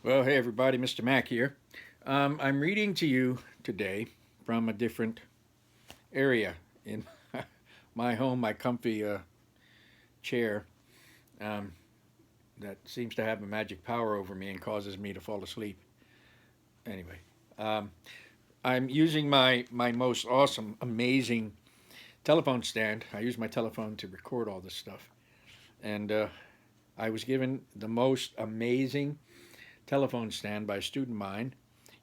Well, hey everybody, Mr. Mack here. I'm reading to you today from a different area in my home, my comfy chair um, that seems to have a magic power over me and causes me to fall asleep. Anyway, um, I'm using my most awesome, amazing telephone stand. I use my telephone to record all this stuff. And I was given the most amazing telephone stand by a student of mine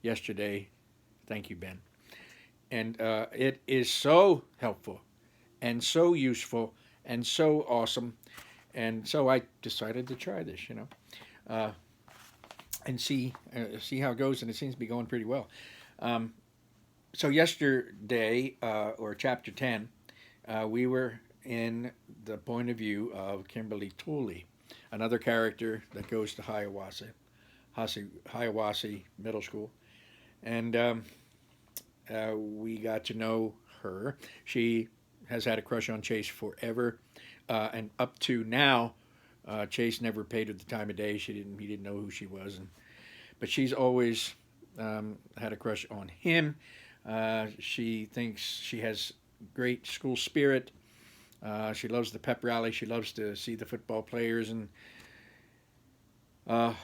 yesterday. Thank you, Ben. And it is so helpful and so useful and so awesome. And so I decided to try this, uh, and see how it goes. And it seems to be going pretty well. Um, so yesterday, or chapter 10, we were in the point of view of Kimberly Tooley, another character that goes to Hiawassee Middle School, and we got to know her. She has had a crush on Chase forever, and up to now, Chase never paid her the time of day. He didn't know who she was, but she's always had a crush on him. She thinks she has great school spirit. She loves the pep rally. She loves to see the football players, and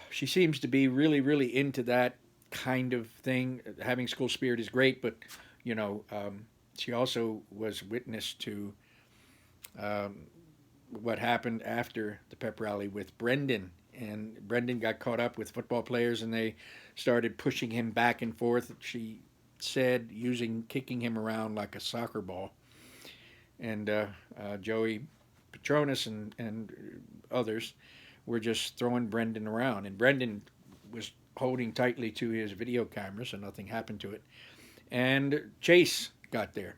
she seems to be really, really into that kind of thing. Having school spirit is great, but you know, she also was witness to um, what happened after the pep rally with Brendan. And Brendan got caught up with football players, and they started pushing him back and forth. She said, kicking him around like a soccer ball. And Joey Petronas and others were just throwing Brendan around. And Brendan was holding tightly to his video camera so nothing happened to it. And Chase got there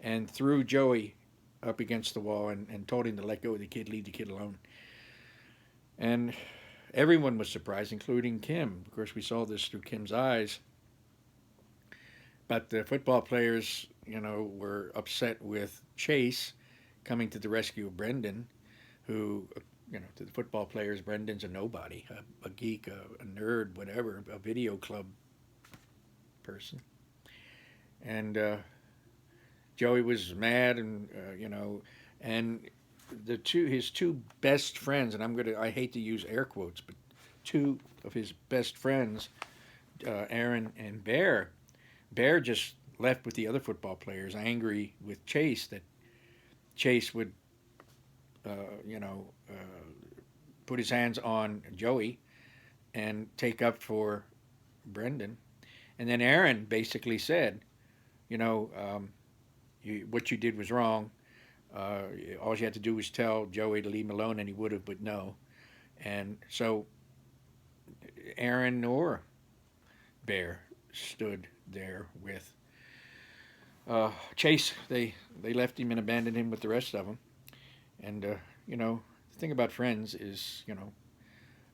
and threw Joey up against the wall and told him to let go of the kid, leave the kid alone. And everyone was surprised, including Kim. Of course, we saw this through Kim's eyes. But the football players, were upset with Chase coming to the rescue of Brendan, who, to the football players, Brendan's a nobody, a geek, a nerd, whatever, a video club person. And Joey was mad, and and his two best friends, and I hate to use air quotes, but two of his best friends, Aaron and Bear just left with the other football players, angry with Chase that Chase would, uh, you know, uh, put his hands on Joey and take up for Brendan. And then Aaron basically said, you know, what you did was wrong. Uh, all you had to do was tell Joey to leave him alone, and he would have, but no. And so Aaron nor Bear stood there with Chase. They left him and abandoned him with the rest of them. And the thing about friends is,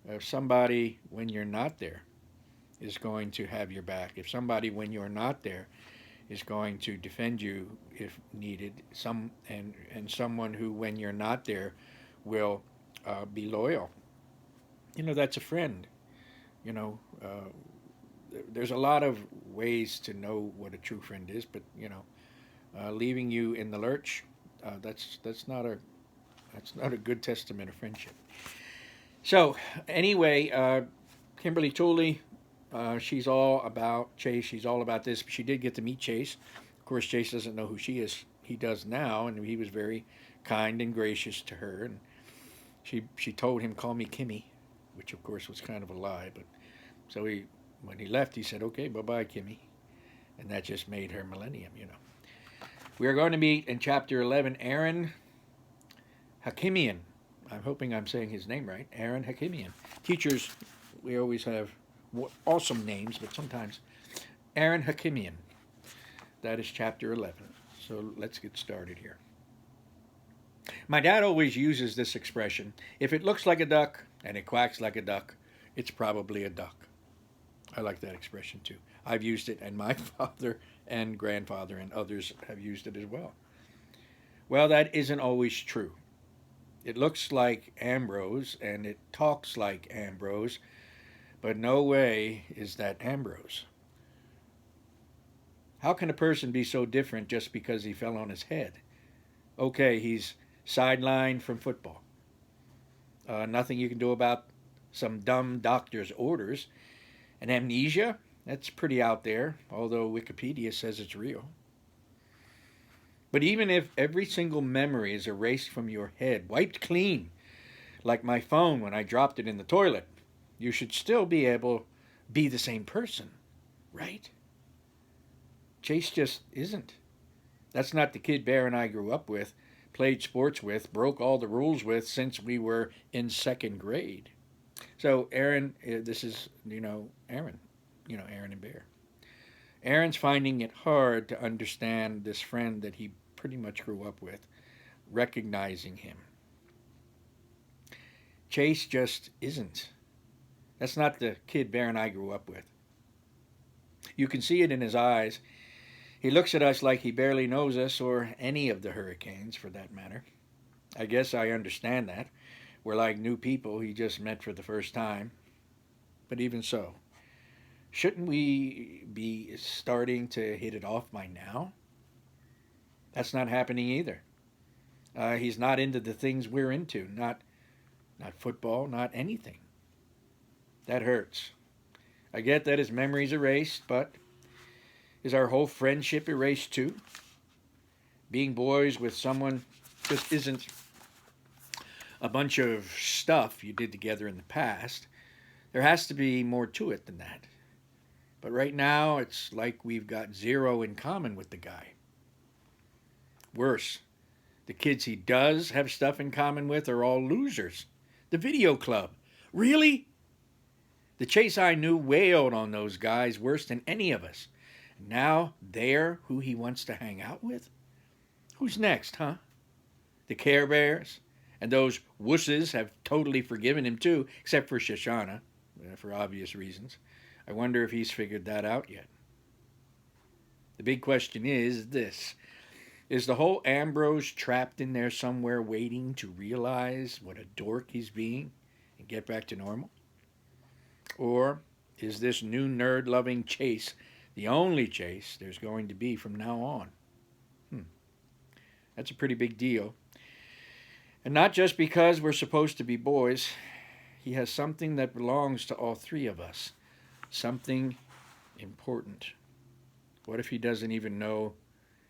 if somebody when you're not there is going to have your back, if somebody when you're not there is going to defend you if needed, and someone who when you're not there will be loyal, that's a friend. You know, there's a lot of ways to know what a true friend is, but leaving you in the lurch, that's not a good testament of friendship. So anyway, Kimberly Tooley, she's all about Chase. She's all about this. She did get to meet Chase. Of course, Chase doesn't know who she is. He does now, and he was very kind and gracious to her. And she told him, "Call me Kimmy," which of course was kind of a lie. But so when he left, he said, "Okay, bye bye, Kimmy," and that just made her millennium. We are going to meet in chapter 11 Aaron Hakimian. I'm hoping I'm saying his name right. Aaron Hakimian. Teachers, we always have awesome names, but sometimes Aaron Hakimian. That is chapter 11. So let's get started here. My dad always uses this expression: if it looks like a duck and it quacks like a duck, it's probably a duck. I like that expression too. I've used it, and my father and grandfather and others have used it as well. Well, that isn't always true. It looks like Ambrose and it talks like Ambrose, But no way is that Ambrose. How can a person be so different just because he fell on his head? Okay, he's sidelined from football. Nothing you can do about some dumb doctor's orders. And amnesia? That's pretty out there, although Wikipedia says it's real. But even if every single memory is erased from your head, wiped clean, like my phone when I dropped it in the toilet, you should still be able to be the same person, right? Chase just isn't. That's not the kid Bear and I grew up with, played sports with, broke all the rules with since we were in second grade. So Aaron, this is, Aaron, Aaron and Bear. Aaron's finding it hard to understand this friend that he pretty much grew up with, recognizing him. Chase just isn't. That's not the kid Bear and I grew up with. You can see it in his eyes. He looks at us like he barely knows us or any of the Hurricanes, for that matter. I guess I understand that. We're like new people he just met for the first time. But even so, shouldn't we be starting to hit it off by now? That's not happening either. He's not into the things we're into. Not football, not anything. That hurts. I get that his memory's erased, but is our whole friendship erased too? Being boys with someone just isn't a bunch of stuff you did together in the past. There has to be more to it than that. But right now, it's like we've got zero in common with the guy. Worse, the kids he does have stuff in common with are all losers. The video club. Really? The Chase I knew wailed on those guys worse than any of us. Now they're who he wants to hang out with? Who's next, huh? The Care Bears? And those wusses have totally forgiven him too, except for Shoshana, for obvious reasons. I wonder if he's figured that out yet. The big question is this. Is the whole Ambrose trapped in there somewhere waiting to realize what a dork he's being and get back to normal? Or is this new nerd-loving Chase the only Chase there's going to be from now on? That's a pretty big deal. And not just because we're supposed to be boys. He has something that belongs to all three of us. Something important. What if he doesn't even know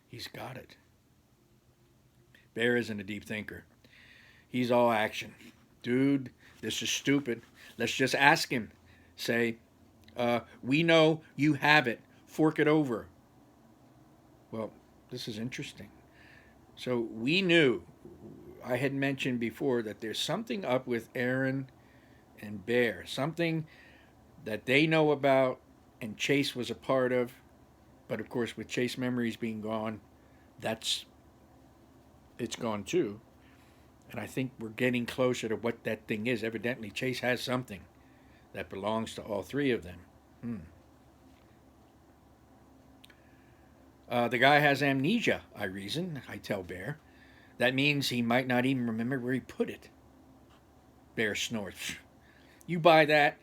he's got it? Bear isn't a deep thinker. He's all action. Dude, this is stupid. Let's just ask him. Say, we know you have it. Fork it over. Well, this is interesting. So we knew, I had mentioned before, that there's something up with Aaron and Bear. Something that they know about and Chase was a part of. But of course, with Chase memories being gone, it's gone too. And I think we're getting closer to what that thing is. Evidently, Chase has something that belongs to all three of them. The guy has amnesia, I reason. I tell Bear. That means he might not even remember where he put it. Bear snorts. You buy that?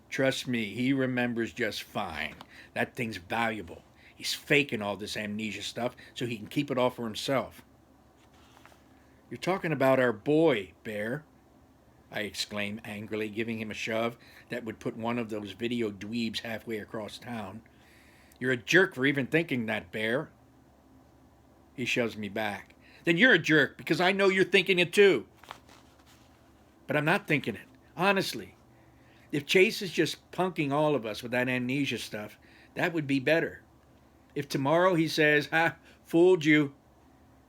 Trust me, he remembers just fine. That thing's valuable. He's faking all this amnesia stuff so he can keep it all for himself. You're talking about our boy, Bear, I exclaim angrily, giving him a shove that would put one of those video dweebs halfway across town. You're a jerk for even thinking that, Bear. He shoves me back. Then you're a jerk because I know you're thinking it too. But I'm not thinking it, honestly. If Chase is just punking all of us with that amnesia stuff, that would be better. If tomorrow he says, "Ha, fooled you,"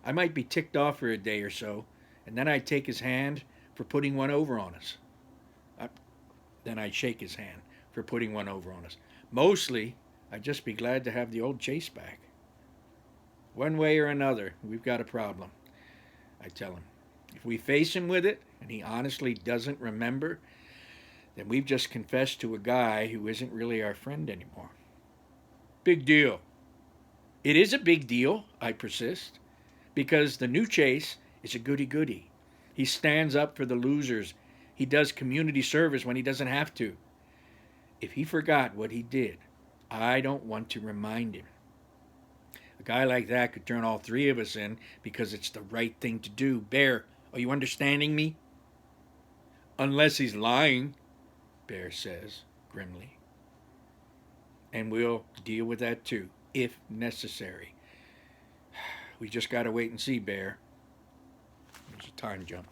I might be ticked off for a day or so, and then I'd take his hand for putting one over on us. Then I'd shake his hand for putting one over on us. Mostly, I'd just be glad to have the old Chase back. One way or another, we've got a problem, I tell him. If we face him with it, and he honestly doesn't remember, then we've just confessed to a guy who isn't really our friend anymore. Big deal. It is a big deal, I persist, because the new Chase is a goody-goody. He stands up for the losers. He does community service when he doesn't have to. If he forgot what he did, I don't want to remind him. A guy like that could turn all three of us in because it's the right thing to do. Bear, are you understanding me? Unless he's lying, Bear says grimly. And we'll deal with that too, if necessary. We just gotta wait and see, Bear. There's a time jump.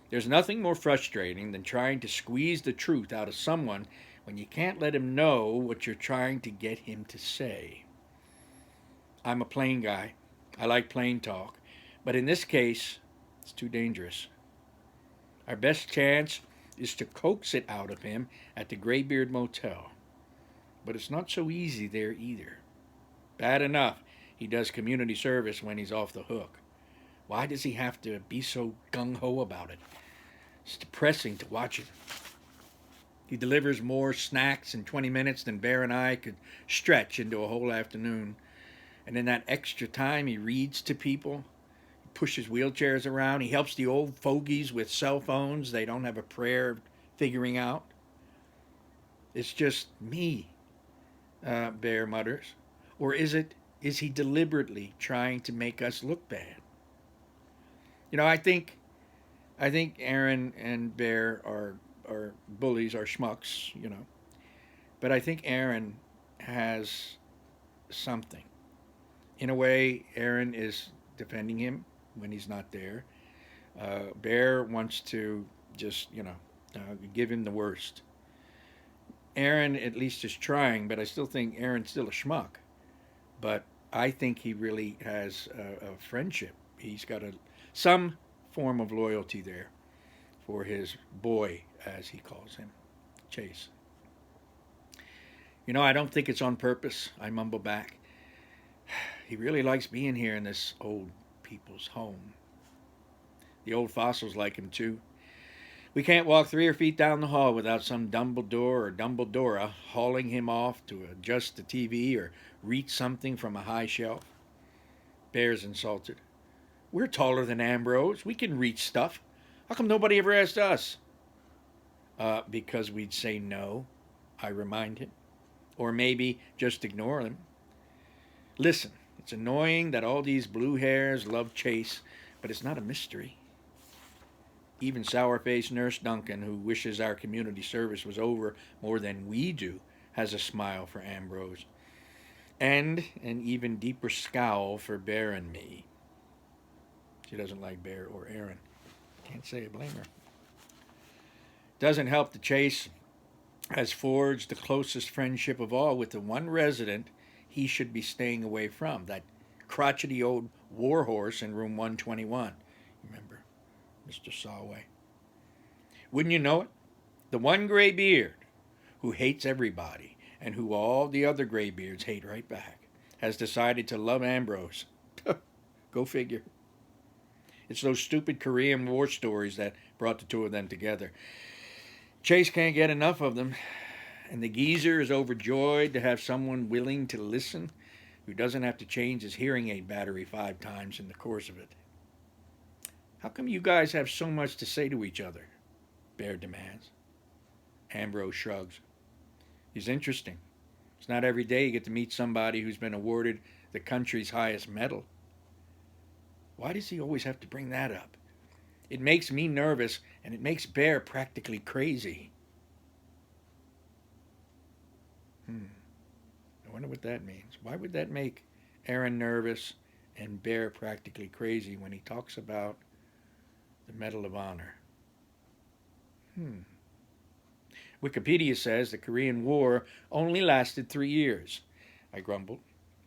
There's nothing more frustrating than trying to squeeze the truth out of someone when you can't let him know what you're trying to get him to say. I'm a plain guy. I like plain talk. But in this case, it's too dangerous. Our best chance is to coax it out of him at the Graybeard Motel. But it's not so easy there either. Bad enough he does community service when he's off the hook. Why does he have to be so gung-ho about it? It's depressing to watch him. He delivers more snacks in 20 minutes than Bear and I could stretch into a whole afternoon. And in that extra time, he reads to people, he pushes wheelchairs around, he helps the old fogies with cell phones they don't have a prayer figuring out. It's just me, Bear mutters. Or is he deliberately trying to make us look bad? You know, I think Aaron and Bear are bullies, are schmucks, you know. But I think Aaron has something. In a way, Aaron is defending him when he's not there. Bear wants to just, give him the worst. Aaron at least is trying, but I still think Aaron's still a schmuck. But I think he really has a friendship. He's got some form of loyalty there for his boy, as he calls him, Chase. I don't think it's on purpose, I mumble back. He really likes being here in this old people's home. The old fossils like him too. We can't walk 3 or 4 feet down the hall without some Dumbledore or Dumbledora hauling him off to adjust the TV or reach something from a high shelf. Bear's insulted. We're taller than Ambrose. We can reach stuff. How come nobody ever asked us? Because we'd say no, I remind him. Or maybe just ignore him. Listen, it's annoying that all these blue hairs love Chase, but it's not a mystery. Even sour-faced Nurse Duncan, who wishes our community service was over more than we do, has a smile for Ambrose. And an even deeper scowl for Bear and me. She doesn't like Bear or Aaron. Can't say I blame her. Doesn't help that Chase has forged the closest friendship of all with the one resident he should be staying away from, that crotchety old warhorse in room 121. Remember, Mr. Sawway. Wouldn't you know it? The one graybeard who hates everybody and who all the other graybeards hate right back has decided to love Ambrose. Go figure. It's those stupid Korean War stories that brought the two of them together. Chase can't get enough of them, and the geezer is overjoyed to have someone willing to listen who doesn't have to change his hearing aid battery 5 times in the course of it. How come you guys have so much to say to each other? Bear demands. Ambrose shrugs. He's interesting. It's not every day you get to meet somebody who's been awarded the country's highest medal. Why does he always have to bring that up? It makes me nervous, and it makes Bear practically crazy. I wonder what that means. Why would that make Aaron nervous and Bear practically crazy when he talks about the Medal of Honor? Wikipedia says the Korean War only lasted 3 years. I grumbled.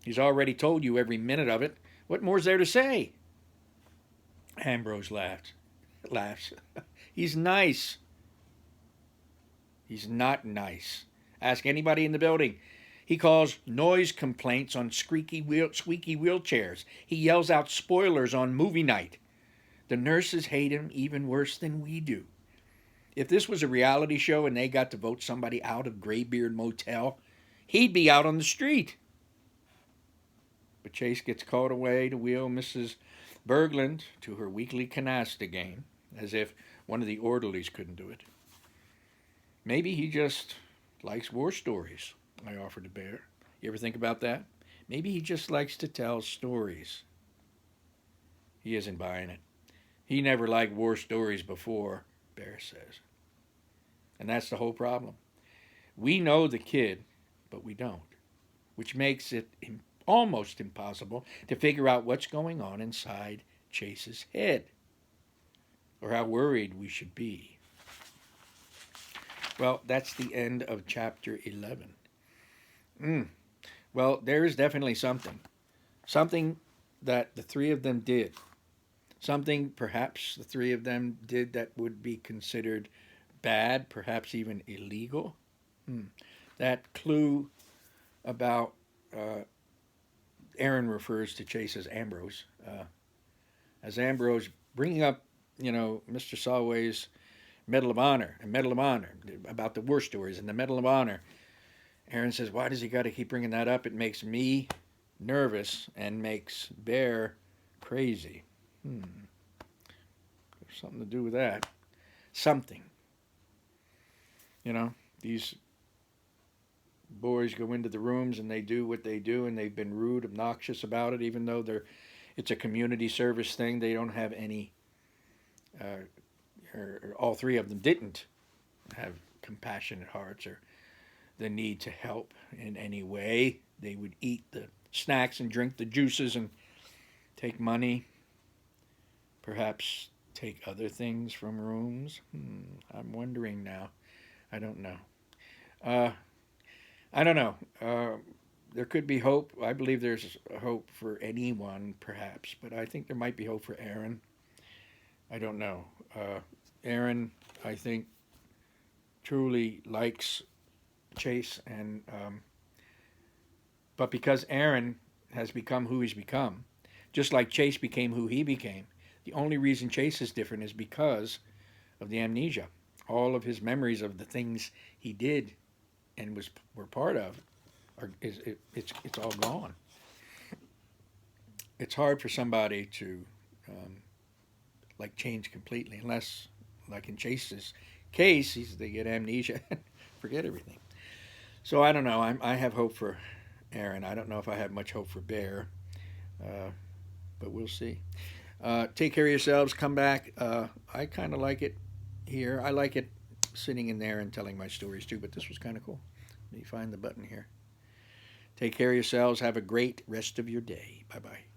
He's already told you every minute of it. What more's there to say? Ambrose laughs. He's nice. He's not nice. Ask anybody in the building. He calls noise complaints on squeaky wheelchairs. He yells out spoilers on movie night. The nurses hate him even worse than we do. If this was a reality show and they got to vote somebody out of Graybeard Motel, he'd be out on the street. But Chase gets called away to wheel Mrs. Berglund to her weekly canasta game, as if one of the orderlies couldn't do it. Maybe he just likes war stories, I offered the bear. You ever think about that? Maybe he just likes to tell stories. He isn't buying it. He never liked war stories before, Bear says. And that's the whole problem. We know the kid, but we don't, which makes it almost impossible to figure out what's going on inside Chase's head or how worried we should be. Well, that's the end of chapter 11. Well, there is definitely something. Something that the three of them did. Something perhaps the three of them did that would be considered bad, perhaps even illegal. That clue about Aaron refers to Chase as Ambrose. As Ambrose, bringing up, Mr. Solway's Medal of Honor about the war stories and the Medal of Honor. Aaron says, why does he got to keep bringing that up? It makes me nervous and makes Bear crazy. There's something to do with that. Something. These boys go into the rooms and they do what they do, and they've been rude, obnoxious about it, even though it's a community service thing. They don't have any, or all three of them didn't have compassionate hearts or the need to help in any way. They would eat the snacks and drink the juices and take money, perhaps take other things from rooms. I'm wondering now. I don't know. I don't know. There could be hope. I believe there's hope for anyone, perhaps, but I think there might be hope for Aaron. I don't know. Aaron, I think, truly likes Chase, and but because Aaron has become who he's become, just like Chase became who he became, the only reason Chase is different is because of the amnesia. All of his memories of the things he did and were part of, it's all gone. It's hard for somebody to change completely, unless, like in Chase's case, they get amnesia and forget everything. So I don't know. I have hope for Aaron. I don't know if I have much hope for Bear, but we'll see. Take care of yourselves. Come back. I kind of like it here. I like it sitting in there and telling my stories too, but this was kind of cool. Let me find the button here. Take care of yourselves. Have a great rest of your day. Bye-bye.